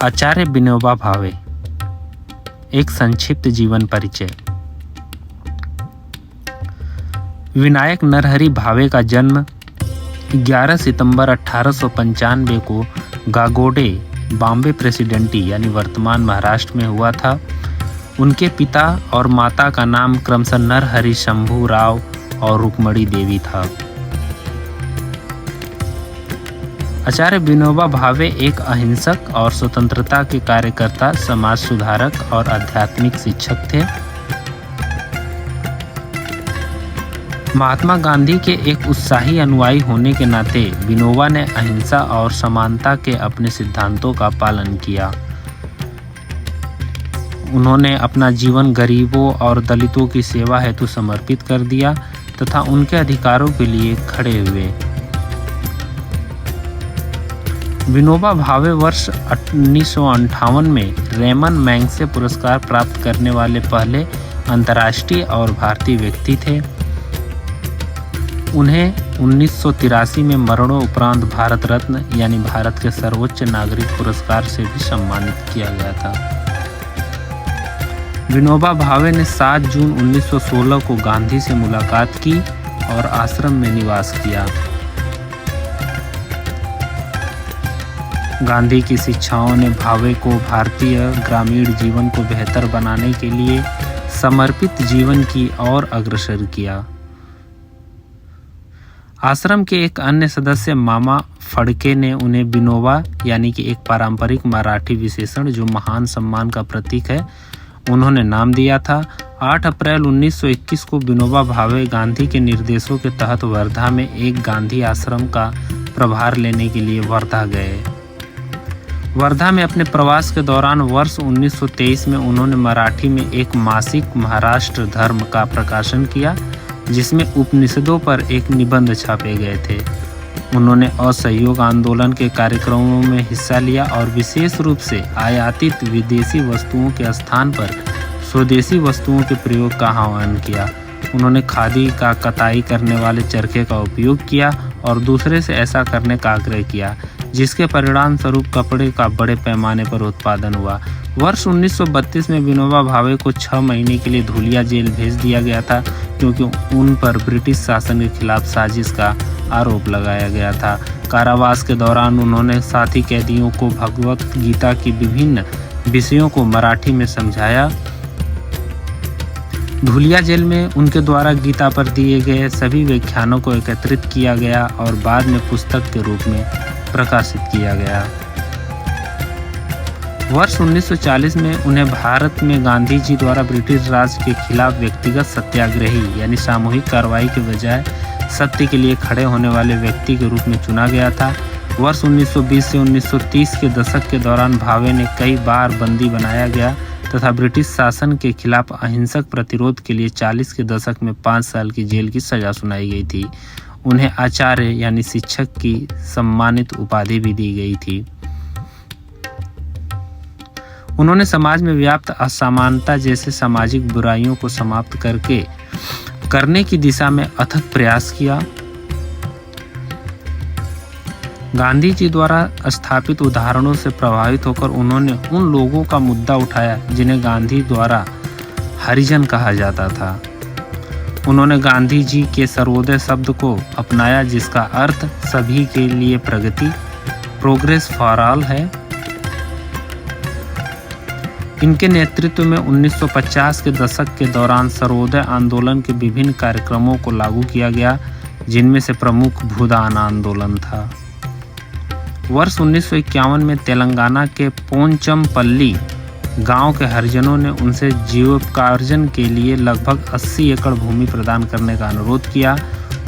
आचार्य विनोबा भावे। एक संक्षिप्त जीवन परिचय। विनायक नरहरि भावे का जन्म 11 सितंबर 1895 को गागोडे, बॉम्बे प्रेसिडेंटी यानी वर्तमान महाराष्ट्र में हुआ था। उनके पिता और माता का नाम क्रमशः नरहरि शंभू राव और रुक्मणी देवी था। आचार्य विनोबा भावे एक अहिंसक और स्वतंत्रता के कार्यकर्ता, समाज सुधारक और आध्यात्मिक शिक्षक थे। महात्मा गांधी के एक उत्साही अनुयायी होने के नाते विनोबा ने अहिंसा और समानता के अपने सिद्धांतों का पालन किया। उन्होंने अपना जीवन गरीबों और दलितों की सेवा हेतु समर्पित कर दिया तथा उनके अधिकारों के लिए खड़े हुए। विनोबा भावे वर्ष 1958 में रेमन मैग्सेसे पुरस्कार प्राप्त करने वाले पहले अंतर्राष्ट्रीय और भारतीय व्यक्ति थे। उन्हें 1983 में मरणोपरांत भारत रत्न यानी भारत के सर्वोच्च नागरिक पुरस्कार से भी सम्मानित किया गया था। विनोबा भावे ने 7 जून 1916 को गांधी से मुलाकात की और आश्रम में निवास किया। गांधी की शिक्षाओं ने भावे को भारतीय ग्रामीण जीवन को बेहतर बनाने के लिए समर्पित जीवन की ओर अग्रसर किया। आश्रम के एक अन्य सदस्य मामा फड़के ने उन्हें विनोबा यानी कि एक पारंपरिक मराठी विशेषण जो महान सम्मान का प्रतीक है, उन्होंने नाम दिया था। 8 अप्रैल 1921 को विनोबा भावे गांधी के निर्देशों के तहत वर्धा में एक गांधी आश्रम का प्रभार लेने के लिए वर्धा गए। वर्धा में अपने प्रवास के दौरान वर्ष 1923 में उन्होंने मराठी में एक मासिक महाराष्ट्र धर्म का प्रकाशन किया, जिसमें उपनिषदों पर एक निबंध छापे गए थे। उन्होंने असहयोग आंदोलन के कार्यक्रमों में हिस्सा लिया और विशेष रूप से आयातित विदेशी वस्तुओं के स्थान पर स्वदेशी वस्तुओं के प्रयोग का आह्वान किया। उन्होंने खादी का कताई करने वाले चरखे का उपयोग किया और दूसरे से ऐसा करने का आग्रह किया, जिसके परिणाम स्वरूप कपड़े का बड़े पैमाने पर उत्पादन हुआ। वर्ष 1932 में विनोबा भावे को 6 महीने के लिए धुलिया जेल भेज दिया गया था, क्योंकि उन पर ब्रिटिश शासन के खिलाफ साजिश का आरोप लगाया गया था। कारावास के दौरान उन्होंने साथी कैदियों को भगवत गीता की विभिन्न विषयों को मराठी में समझाया। धुलिया जेल में उनके द्वारा गीता पर दिए गए सभी व्याख्यानों को एकत्रित किया गया और बाद में पुस्तक के रूप में प्रकाशित किया गया। वर्ष 1940 में उन्हें भारत में गांधी जी द्वारा ब्रिटिश राज के खिलाफ व्यक्तिगत सत्याग्रही यानी सामूहिक कार्रवाई के बजाय सत्य के लिए खड़े होने वाले व्यक्ति के रूप में चुना गया था। वर्ष 1920 से 1930 के दशक के दौरान भावे ने कई बार बंदी बनाया गया तथा ब्रिटिश शासन के खिलाफ अहिंसक प्रतिरोध के लिए 40 के दशक में 5 साल की जेल की सजा सुनाई गई थी। उन्हें आचार्य यानी शिक्षक की सम्मानित उपाधि भी दी गई थी। उन्होंने समाज में व्याप्त असमानता जैसे सामाजिक बुराइयों को समाप्त करने की दिशा में अथक प्रयास किया। गांधी जी द्वारा स्थापित उदाहरणों से प्रभावित होकर उन्होंने उन लोगों का मुद्दा उठाया जिन्हें गांधी द्वारा हरिजन कहा जाता था। उन्होंने गांधी जी के सर्वोदय शब्द को अपनाया, जिसका अर्थ सभी के लिए प्रगति, प्रोग्रेस फॉर ऑल है। इनके नेतृत्व में 1950 के दशक के दौरान सर्वोदय आंदोलन के विभिन्न कार्यक्रमों को लागू किया गया, जिनमें से प्रमुख भूदान आंदोलन था। वर्ष 1951 में तेलंगाना के पोंचमपल्ली गांव के हरिजनों ने उनसे जीविकोपार्जन के लिए लगभग 80 एकड़ भूमि प्रदान करने का अनुरोध किया।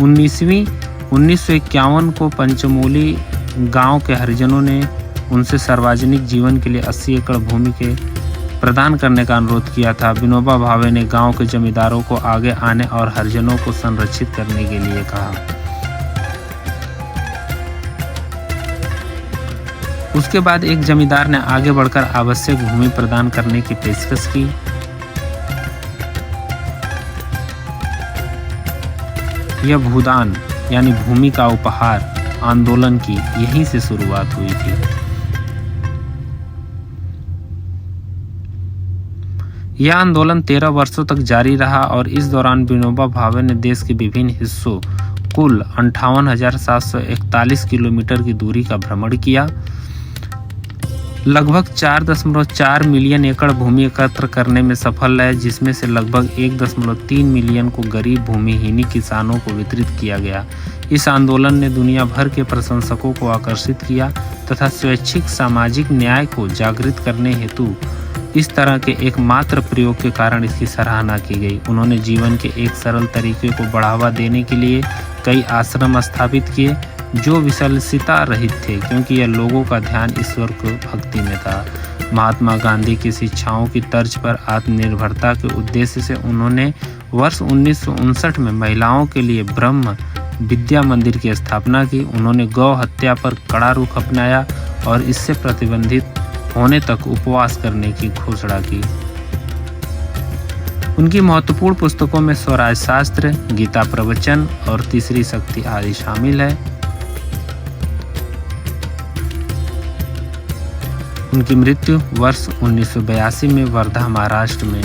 1951 को पंचमोली गांव के हरिजनों ने उनसे सार्वजनिक जीवन के लिए 80 एकड़ भूमि के प्रदान करने का अनुरोध किया था। विनोबा भावे ने गांव के जमींदारों को आगे आने और हरिजनों को संरक्षित करने के लिए कहा। उसके बाद एक जमींदार ने आगे बढ़कर आवश्यक भूमि प्रदान करने की पेशकश की। यह भूदान यानी भूमि का उपहार आंदोलन की यहीं से शुरुआत हुई थी। यह आंदोलन 13 वर्षों तक जारी रहा और इस दौरान विनोबा भावे ने देश के विभिन्न हिस्सों कुल 58,741 किलोमीटर की दूरी का भ्रमण किया। लगभग 4.4 मिलियन एकड़ भूमि एकत्र करने में सफल रहे, जिसमें से लगभग 1.3 मिलियन को गरीब भूमिहीन किसानों को वितरित किया गया। इस आंदोलन ने दुनिया भर के प्रशंसकों को आकर्षित किया तथा स्वैच्छिक सामाजिक न्याय को जागृत करने हेतु इस तरह के एकमात्र प्रयोग के कारण इसकी सराहना की गई। उन्होंने जीवन के एक सरल तरीके को बढ़ावा देने के लिए कई आश्रम स्थापित किए जो विसलसिता रहित थे, क्योंकि यह लोगों का ध्यान ईश्वर को भक्ति में था। महात्मा गांधी की शिक्षाओं की तर्ज पर आत्मनिर्भरता के उद्देश्य से उन्होंने वर्ष 1959 में महिलाओं के लिए ब्रह्म विद्या मंदिर की स्थापना की। उन्होंने गौ हत्या पर कड़ा रुख अपनाया और इससे प्रतिबंधित होने तक उपवास करने की घोषणा की। उनकी महत्वपूर्ण पुस्तकों में स्वराज शास्त्र, गीता प्रवचन और तीसरी शक्ति आदि शामिल है। उनकी मृत्यु वर्ष 1982 में वर्धा, महाराष्ट्र में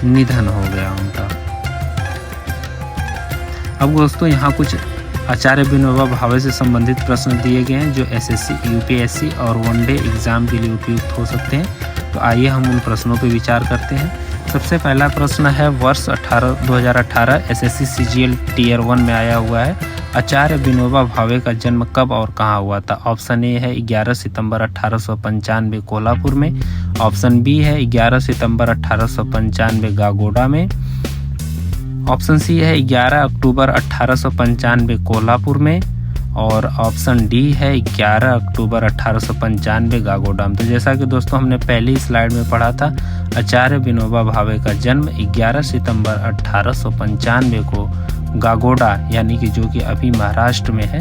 निधन हो गया उनका। अब दोस्तों यहाँ कुछ आचार्य विनोबा भावे से संबंधित प्रश्न दिए गए हैं जो एसएससी, यूपीएससी और वनडे एग्जाम के लिए उपयुक्त हो सकते हैं। तो आइए हम उन प्रश्नों पर विचार करते हैं। सबसे पहला प्रश्न है, वर्ष 2018 एसएससी सीजीएल टीयर 1 में आया हुआ है, आचार्य विनोबा भावे का जन्म कब और कहाँ हुआ था? ऑप्शन ए है 11 सितंबर 1895 कोल्हापुर में। ऑप्शन बी है 11 सितंबर 1895 गागोड़ा में। ऑप्शन सी है 11 अक्टूबर 1895 कोल्हापुर में। और ऑप्शन डी है 11 अक्टूबर 1895 गागोड़ा में। तो जैसा कि दोस्तों हमने पहली स्लाइड में पढ़ा था, आचार्य विनोबा भावे का जन्म 11 सितंबर 1895 को गागोड़ा यानी कि जो कि अभी महाराष्ट्र में है,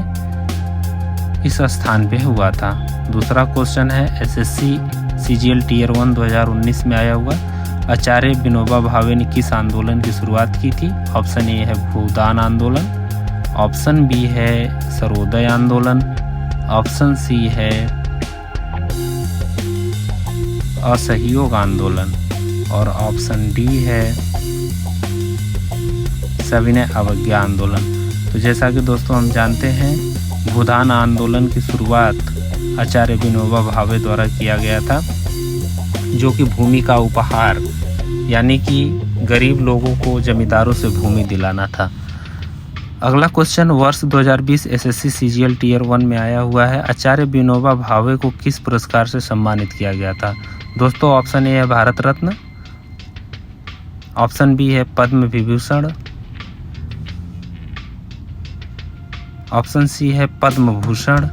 इस स्थान पे हुआ था। दूसरा क्वेश्चन है, एसएससी सीजीएल टीयर 1 2019 में आया हुआ, आचार्य विनोबा भावे ने किस आंदोलन की शुरुआत की थी? ऑप्शन ए है भूदान आंदोलन, ऑप्शन बी है सर्वोदय आंदोलन, ऑप्शन सी है असहयोग आंदोलन और ऑप्शन डी है सविनय अवज्ञा आंदोलन। तो जैसा कि दोस्तों हम जानते हैं, भूदान आंदोलन की शुरुआत आचार्य विनोबा भावे द्वारा किया गया था, जो कि भूमि का उपहार यानी कि गरीब लोगों को जमींदारों से भूमि दिलाना था। अगला क्वेश्चन वर्ष 2020 एसएससी सीजीएल टीयर 1 में आया हुआ है, आचार्य विनोबा भावे को किस पुरस्कार से सम्मानित किया गया था? दोस्तों ऑप्शन ए है भारत रत्न, ऑप्शन बी है पद्म विभूषण, ऑप्शन सी है पद्म भूषण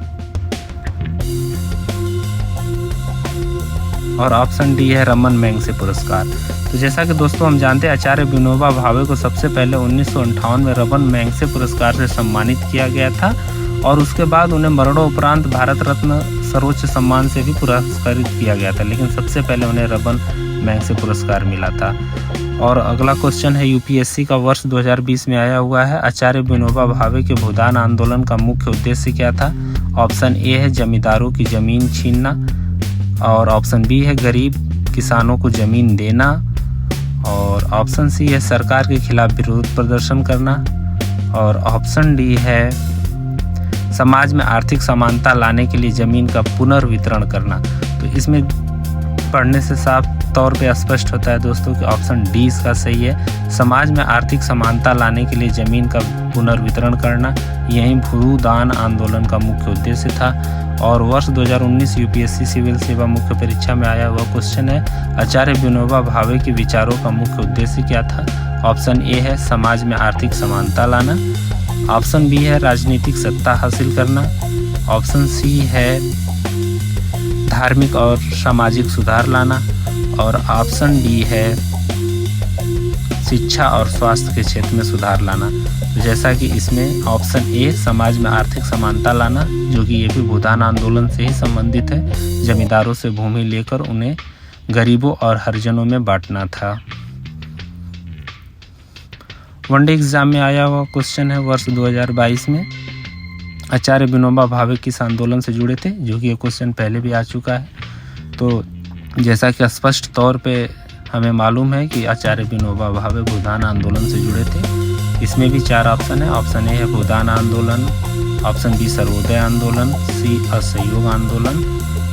और ऑप्शन डी है रमन मैग्सेसे पुरस्कार। तो जैसा कि दोस्तों हम जानते हैं, आचार्य विनोबा भावे को सबसे पहले 1958 में रमन मैग्सेसे पुरस्कार से सम्मानित किया गया था और उसके बाद उन्हें मरणोपरांत भारत रत्न सर्वोच्च सम्मान से भी पुरस्कृत किया गया था, लेकिन सबसे पहले उन्हें रमन मैग्सेसे पुरस्कार मिला था। और अगला क्वेश्चन है, यूपीएससी का वर्ष 2020 में आया हुआ है, आचार्य विनोबा भावे के भूदान आंदोलन का मुख्य उद्देश्य क्या था? ऑप्शन ए है जमींदारों की जमीन छीनना और ऑप्शन बी है गरीब किसानों को जमीन देना और ऑप्शन सी है सरकार के खिलाफ विरोध प्रदर्शन करना और ऑप्शन डी है समाज में आर्थिक समानता लाने के लिए जमीन का पुनर्वितरण करना। तो इसमें पढ़ने से साफ तौर पे स्पष्ट होता है दोस्तों कि ऑप्शन डी इसका सही है। समाज में आर्थिक समानता लाने के लिए जमीन का पुनर्वितरण करना, यही भूदान आंदोलन का मुख्य उद्देश्य था। और वर्ष 2019 यूपीएससी सिविल सेवा मुख्य परीक्षा में आया हुआ क्वेश्चन है, आचार्य विनोबा भावे के विचारों का मुख्य उद्देश्य क्या था? ऑप्शन ए है समाज में आर्थिक समानता लाना, ऑप्शन बी है राजनीतिक सत्ता हासिल करना, ऑप्शन सी है धार्मिक और सामाजिक सुधार लाना और ऑप्शन डी है शिक्षा और स्वास्थ्य के क्षेत्र में सुधार लाना। तो जैसा कि इसमें ऑप्शन ए समाज में आर्थिक समानता लाना, जो कि ये भी भूदान आंदोलन से ही संबंधित है, जमींदारों से भूमि लेकर उन्हें गरीबों और हरिजनों में बांटना था। वनडे एग्जाम में आया हुआ क्वेश्चन है, वर्ष 2022 में आचार्य विनोबा भावे किस आंदोलन से जुड़े थे? जो कि ये क्वेश्चन पहले भी आ चुका है। तो जैसा कि स्पष्ट तौर पे हमें मालूम है कि आचार्य विनोबा भावे भूदान आंदोलन से जुड़े थे। इसमें भी 4 ऑप्शन है। ऑप्शन ए है भूदान आंदोलन, ऑप्शन बी सर्वोदय आंदोलन, सी असहयोग आंदोलन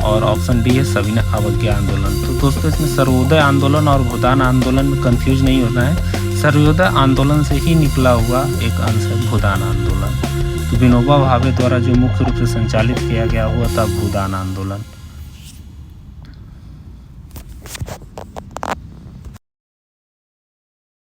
और ऑप्शन डी है सविनय अवज्ञा आंदोलन। तो दोस्तों इसमें सर्वोदय आंदोलन और भूदान आंदोलन में कन्फ्यूज नहीं होना है। सर्वोदय आंदोलन से ही निकला हुआ एक अंश है भूदान आंदोलन। तो विनोबा भावे द्वारा जो मुख्य रूप से संचालित किया गया हुआ था भूदान आंदोलन।